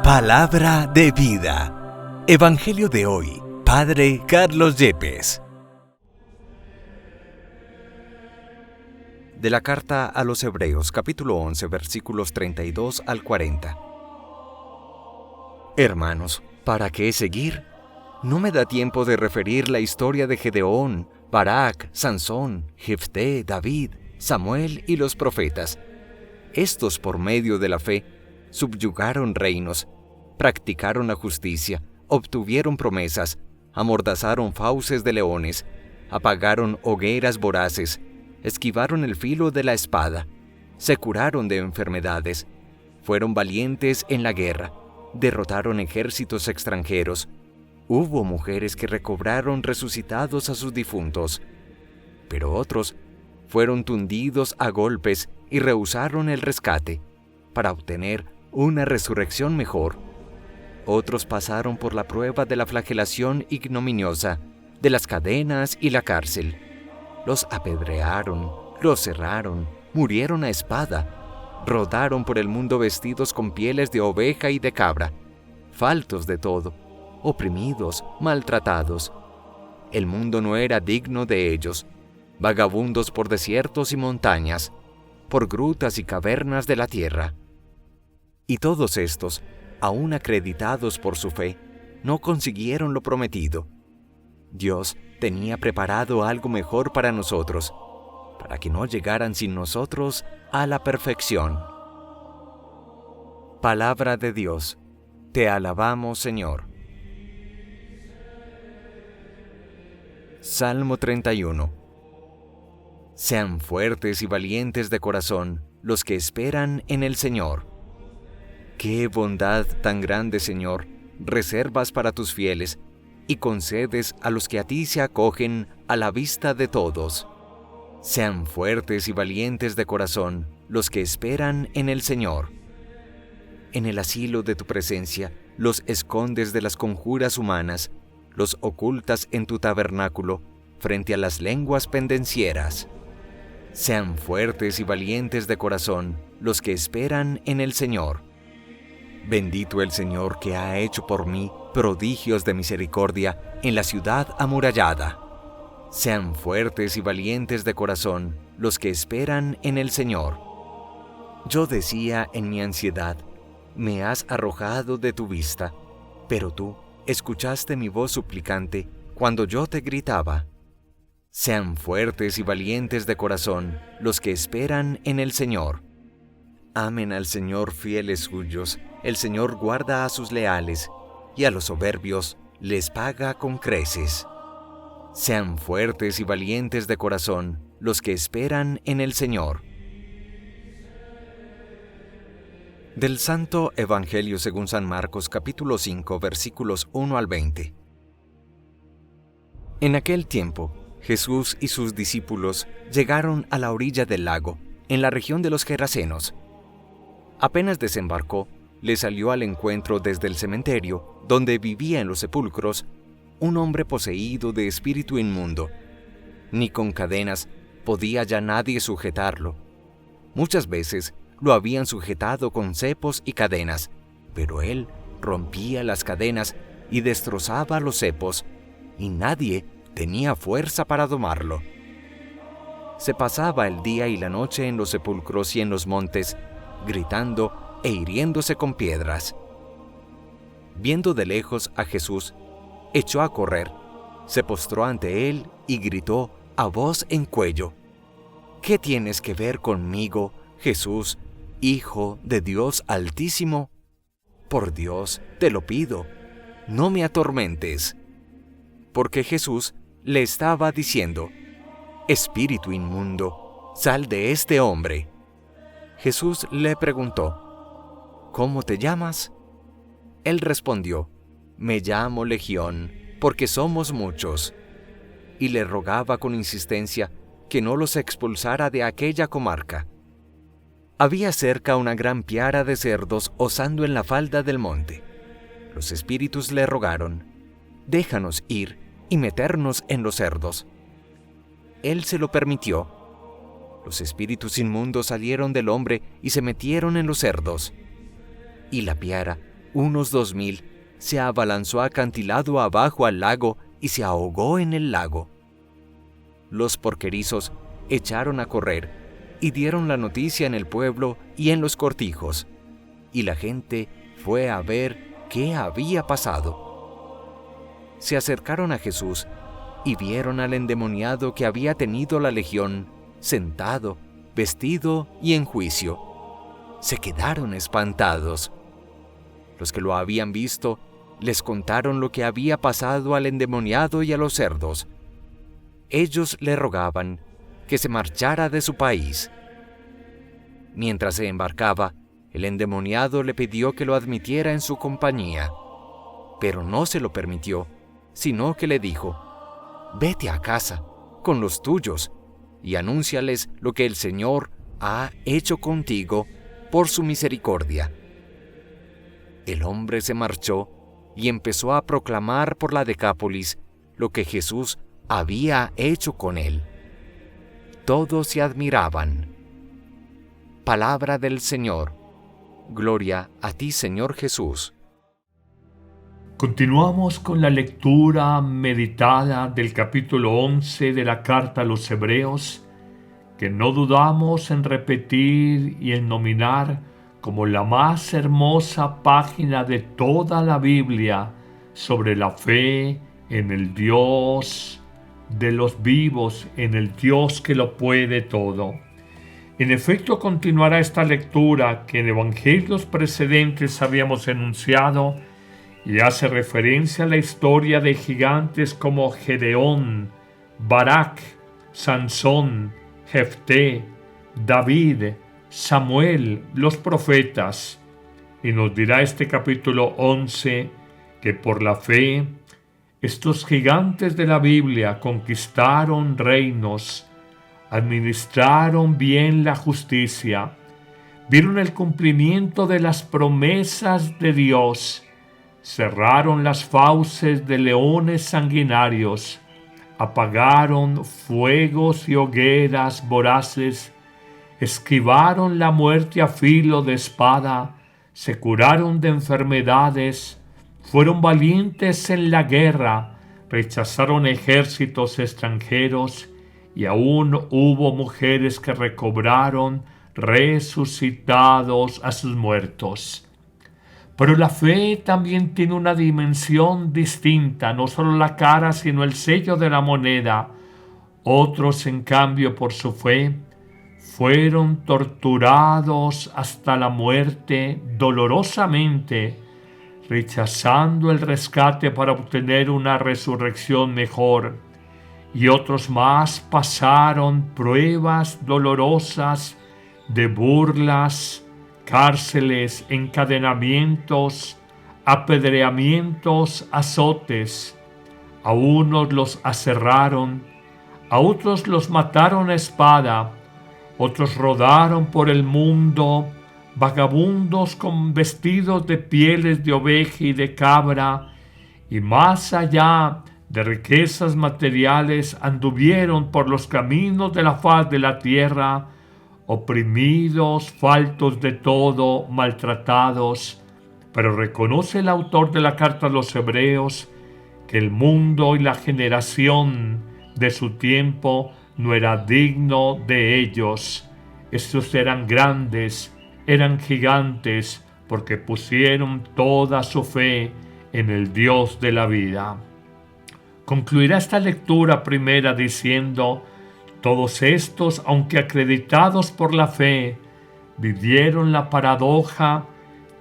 Palabra de vida. Evangelio de hoy, Padre Carlos Yepes. De la carta a los Hebreos, capítulo 11, versículos 32 al 40. Hermanos, ¿para qué seguir? No me da tiempo de referir la historia de Gedeón, Barak, Sansón, Jefté, David, Samuel y los profetas. Estos, por medio de la fe, subyugaron reinos, practicaron la justicia, obtuvieron promesas, amordazaron fauces de leones, apagaron hogueras voraces, esquivaron el filo de la espada, se curaron de enfermedades, fueron valientes en la guerra, derrotaron ejércitos extranjeros. Hubo mujeres que recobraron resucitados a sus difuntos, pero otros fueron tundidos a golpes y rehusaron el rescate para obtener una resurrección mejor. Otros pasaron por la prueba de la flagelación ignominiosa, de las cadenas y la cárcel. Los apedrearon, los cerraron, murieron a espada, rodaron por el mundo vestidos con pieles de oveja y de cabra, faltos de todo, oprimidos, maltratados. El mundo no era digno de ellos, vagabundos por desiertos y montañas, por grutas y cavernas de la tierra. Y todos estos, aún acreditados por su fe, no consiguieron lo prometido. Dios tenía preparado algo mejor para nosotros, para que no llegaran sin nosotros a la perfección. Palabra de Dios. Te alabamos, Señor. Salmo 31. Sean fuertes y valientes de corazón los que esperan en el Señor. ¡Qué bondad tan grande, Señor, reservas para tus fieles y concedes a los que a ti se acogen a la vista de todos! Sean fuertes y valientes de corazón los que esperan en el Señor. En el asilo de tu presencia los escondes de las conjuras humanas, los ocultas en tu tabernáculo frente a las lenguas pendencieras. Sean fuertes y valientes de corazón los que esperan en el Señor. Bendito el Señor que ha hecho por mí prodigios de misericordia en la ciudad amurallada. Sean fuertes y valientes de corazón los que esperan en el Señor. Yo decía en mi ansiedad, me has arrojado de tu vista, pero tú escuchaste mi voz suplicante cuando yo te gritaba. Sean fuertes y valientes de corazón los que esperan en el Señor. Amen al Señor fieles suyos, el Señor guarda a sus leales, y a los soberbios les paga con creces. Sean fuertes y valientes de corazón los que esperan en el Señor. Del Santo Evangelio según San Marcos, capítulo 5, versículos 1 al 20. En aquel tiempo, Jesús y sus discípulos llegaron a la orilla del lago, en la región de los Gerasenos. Apenas desembarcó, le salió al encuentro desde el cementerio, donde vivía en los sepulcros, un hombre poseído de espíritu inmundo. Ni con cadenas podía ya nadie sujetarlo. Muchas veces lo habían sujetado con cepos y cadenas, pero él rompía las cadenas y destrozaba los cepos, y nadie tenía fuerza para domarlo. Se pasaba el día y la noche en los sepulcros y en los montes, gritando e hiriéndose con piedras. Viendo de lejos a Jesús, echó a correr, se postró ante él y gritó a voz en cuello: ¿Qué tienes que ver conmigo, Jesús, Hijo de Dios Altísimo? Por Dios, te lo pido, no me atormentes. Porque Jesús le estaba diciendo: Espíritu inmundo, sal de este hombre. Jesús le preguntó: ¿Cómo te llamas? Él respondió: Me llamo Legión, porque somos muchos. Y le rogaba con insistencia que no los expulsara de aquella comarca. Había cerca una gran piara de cerdos osando en la falda del monte. Los espíritus le rogaron: Déjanos ir y meternos en los cerdos. Él se lo permitió. Los espíritus inmundos salieron del hombre y se metieron en los cerdos. Y la piara unos 2000, se abalanzó acantilado abajo al lago y se ahogó en el lago. Los porquerizos echaron a correr y dieron la noticia en el pueblo y en los cortijos, y la gente fue a ver qué había pasado. Se acercaron a Jesús y vieron al endemoniado que había tenido la legión, sentado, vestido y en juicio. Se quedaron espantados. Los que lo habían visto les contaron lo que había pasado al endemoniado y a los cerdos. Ellos le rogaban que se marchara de su país. Mientras se embarcaba, el endemoniado le pidió que lo admitiera en su compañía, pero no se lo permitió, sino que le dijo: «Vete a casa con los tuyos y anúnciales lo que el Señor ha hecho contigo por su misericordia». El hombre se marchó y empezó a proclamar por la Decápolis lo que Jesús había hecho con él. Todos se admiraban. Palabra del Señor. Gloria a ti, Señor Jesús. Continuamos con la lectura meditada del capítulo 11 de la carta a los Hebreos, que no dudamos en repetir y en nominar como la más hermosa página de toda la Biblia sobre la fe en el Dios de los vivos, en el Dios que lo puede todo. En efecto, continuará esta lectura que en evangelios precedentes habíamos enunciado y hace referencia a la historia de gigantes como Gedeón, Barak, Sansón, Jefté, David, Samuel, los profetas. Y nos dirá este capítulo 11 que por la fe estos gigantes de la Biblia conquistaron reinos, administraron bien la justicia, vieron el cumplimiento de las promesas de Dios, cerraron las fauces de leones sanguinarios, apagaron fuegos y hogueras voraces, esquivaron la muerte a filo de espada, se curaron de enfermedades, fueron valientes en la guerra, rechazaron ejércitos extranjeros, y aún hubo mujeres que recobraron resucitados a sus muertos. Pero la fe también tiene una dimensión distinta, no solo la cara, sino el sello de la moneda. Otros, en cambio, por su fe, fueron torturados hasta la muerte dolorosamente, rechazando el rescate para obtener una resurrección mejor. Y otros más pasaron pruebas dolorosas de burlas, cárceles, encadenamientos, apedreamientos, azotes. A unos los aserraron, a otros los mataron a espada, otros rodaron por el mundo, vagabundos con vestidos de pieles de oveja y de cabra, y más allá de riquezas materiales anduvieron por los caminos de la faz de la tierra, oprimidos, faltos de todo, maltratados. Pero reconoce el autor de la carta a los Hebreos que el mundo y la generación de su tiempo no era digno de ellos. Estos eran grandes, eran gigantes, porque pusieron toda su fe en el Dios de la vida. Concluirá esta lectura primera diciendo: todos estos, aunque acreditados por la fe, vivieron la paradoja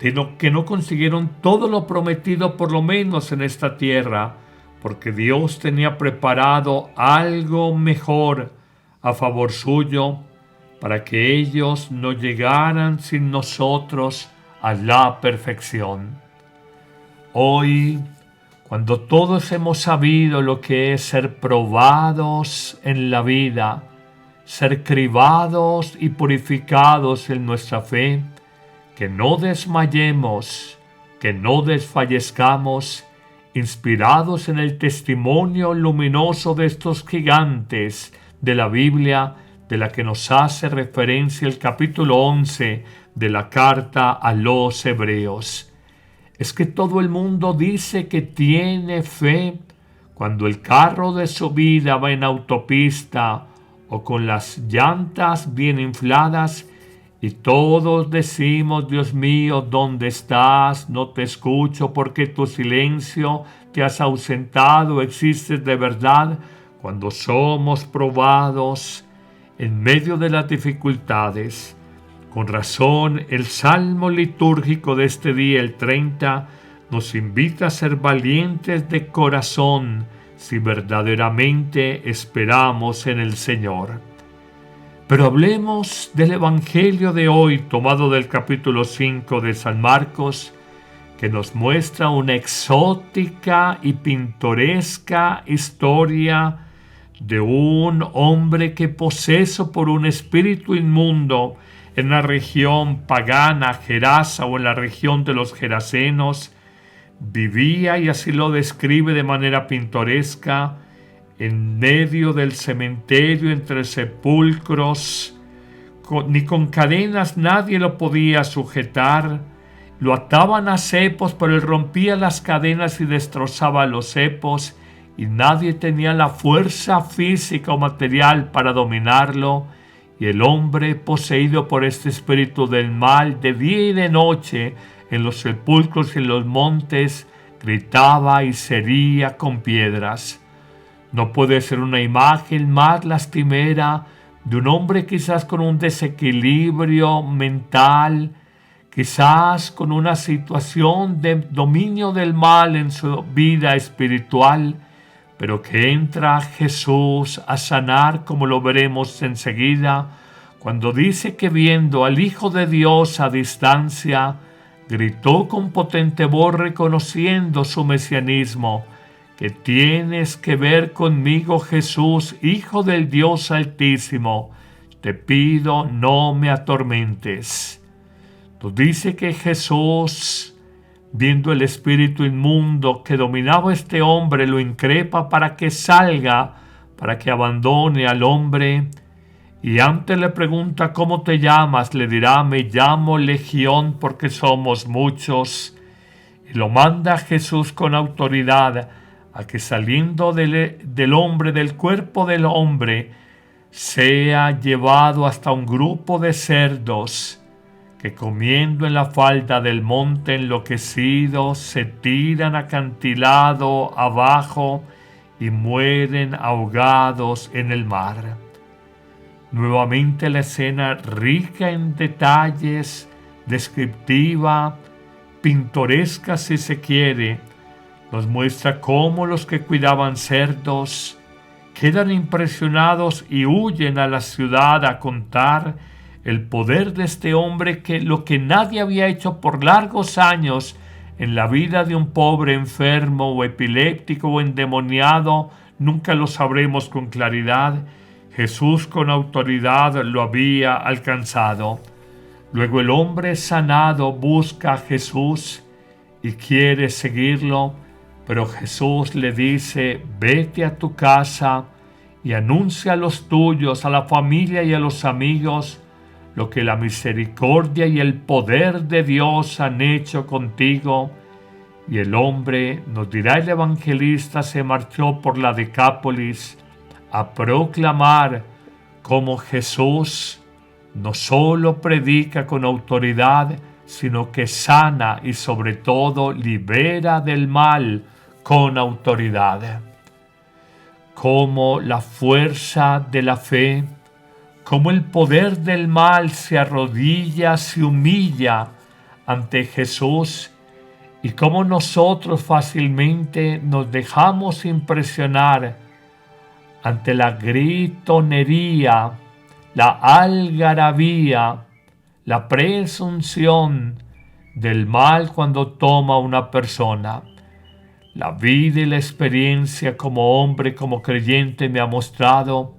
de que no consiguieron todo lo prometido, por lo menos en esta tierra, porque Dios tenía preparado algo mejor a favor suyo, para que ellos no llegaran sin nosotros a la perfección. Hoy, cuando todos hemos sabido lo que es ser probados en la vida, ser cribados y purificados en nuestra fe, que no desmayemos, que no desfallezcamos, inspirados en el testimonio luminoso de estos gigantes de la Biblia, de la que nos hace referencia el capítulo 11 de la carta a los Hebreos. Es que todo el mundo dice que tiene fe cuando el carro de su vida va en autopista o con las llantas bien infladas y todos decimos: Dios mío, ¿dónde estás? No te escucho porque tu silencio te has ausentado, existes de verdad. Cuando somos probados en medio de las dificultades, con razón, el salmo litúrgico de este día, el 30, nos invita a ser valientes de corazón si verdaderamente esperamos en el Señor. Pero hablemos del Evangelio de hoy, tomado del capítulo 5 de San Marcos, que nos muestra una exótica y pintoresca historia de un hombre que, poseso por un espíritu inmundo, en la región pagana, Gerasa, o en la región de los Gerasenos, vivía, y así lo describe de manera pintoresca, en medio del cementerio, entre sepulcros, ni con cadenas nadie lo podía sujetar. Lo ataban a cepos, pero él rompía las cadenas y destrozaba los cepos, y nadie tenía la fuerza física o material para dominarlo. Y el hombre, poseído por este espíritu del mal, de día y de noche, en los sepulcros y en los montes, gritaba y se hería con piedras. No puede ser una imagen más lastimera de un hombre quizás con un desequilibrio mental, quizás con una situación de dominio del mal en su vida espiritual, pero que entra Jesús a sanar, como lo veremos enseguida, cuando dice que viendo al Hijo de Dios a distancia, gritó con potente voz reconociendo su mesianismo: que tienes que ver conmigo, Jesús, Hijo del Dios Altísimo, te pido no me atormentes. Nos dice que Jesús, viendo el espíritu inmundo que dominaba a este hombre, lo increpa para que salga, para que abandone al hombre, y antes le pregunta: ¿cómo te llamas? Le dirá: me llamo Legión, porque somos muchos. Y lo manda Jesús con autoridad a que, saliendo del hombre, del cuerpo del hombre, sea llevado hasta un grupo de cerdos que, comiendo en la falda del monte enloquecido, se tiran acantilado abajo y mueren ahogados en el mar. Nuevamente la escena, rica en detalles, descriptiva, pintoresca si se quiere, nos muestra cómo los que cuidaban cerdos quedan impresionados y huyen a la ciudad a contar el poder de este hombre, que lo que nadie había hecho por largos años en la vida de un pobre enfermo o epiléptico o endemoniado, nunca lo sabremos con claridad. Jesús con autoridad lo había alcanzado. Luego el hombre sanado busca a Jesús y quiere seguirlo, pero Jesús le dice: vete a tu casa y anuncia a los tuyos, a la familia y a los amigos, lo que la misericordia y el poder de Dios han hecho contigo. Y el hombre, nos dirá el evangelista, se marchó por la Decápolis a proclamar cómo Jesús no solo predica con autoridad, sino que sana y sobre todo libera del mal con autoridad. Como la fuerza de la fe, como el poder del mal se arrodilla, se humilla ante Jesús, y cómo nosotros fácilmente nos dejamos impresionar ante la gritonería, la algarabía, la presunción del mal cuando toma una persona. La vida y la experiencia como hombre, como creyente, me ha mostrado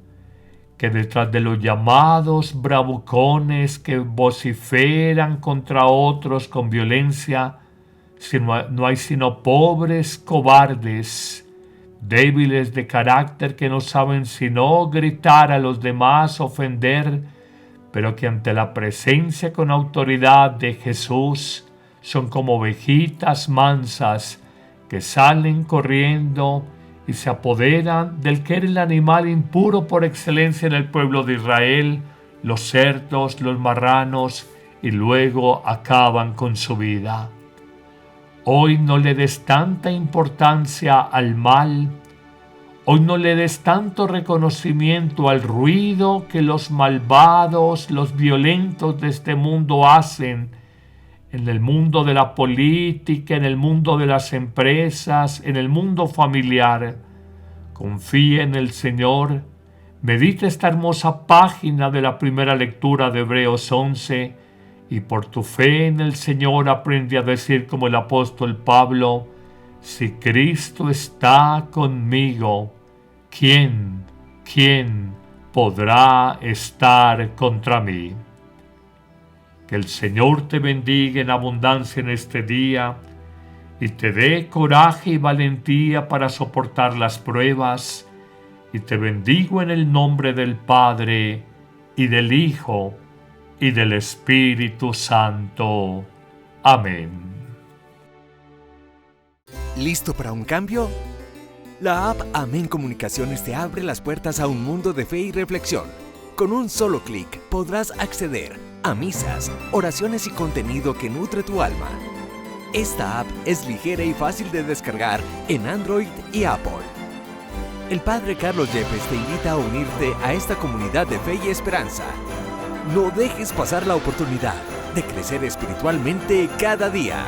que detrás de los llamados bravucones que vociferan contra otros con violencia, no hay sino pobres cobardes, débiles de carácter, que no saben sino gritar a los demás, ofender, pero que ante la presencia con autoridad de Jesús son como ovejitas mansas que salen corriendo y se apoderan del que era el animal impuro por excelencia en el pueblo de Israel, los cerdos, los marranos, y luego acaban con su vida. Hoy no le des tanta importancia al mal. Hoy no le des tanto reconocimiento al ruido que los malvados, los violentos de este mundo hacen en el mundo de la política, en el mundo de las empresas, en el mundo familiar. Confía en el Señor. Medita esta hermosa página de la primera lectura de Hebreos 11 y por tu fe en el Señor aprende a decir como el apóstol Pablo: si Cristo está conmigo, ¿quién podrá estar contra mí? Que el Señor te bendiga en abundancia en este día y te dé coraje y valentía para soportar las pruebas. Y te bendigo en el nombre del Padre, y del Hijo, y del Espíritu Santo. Amén. ¿Listo para un cambio? La app Amén Comunicaciones te abre las puertas a un mundo de fe y reflexión. Con un solo clic podrás acceder a misas, oraciones y contenido que nutre tu alma. Esta app es ligera y fácil de descargar en Android y Apple. El Padre Carlos Yepes te invita a unirte a esta comunidad de fe y esperanza. No dejes pasar la oportunidad de crecer espiritualmente cada día.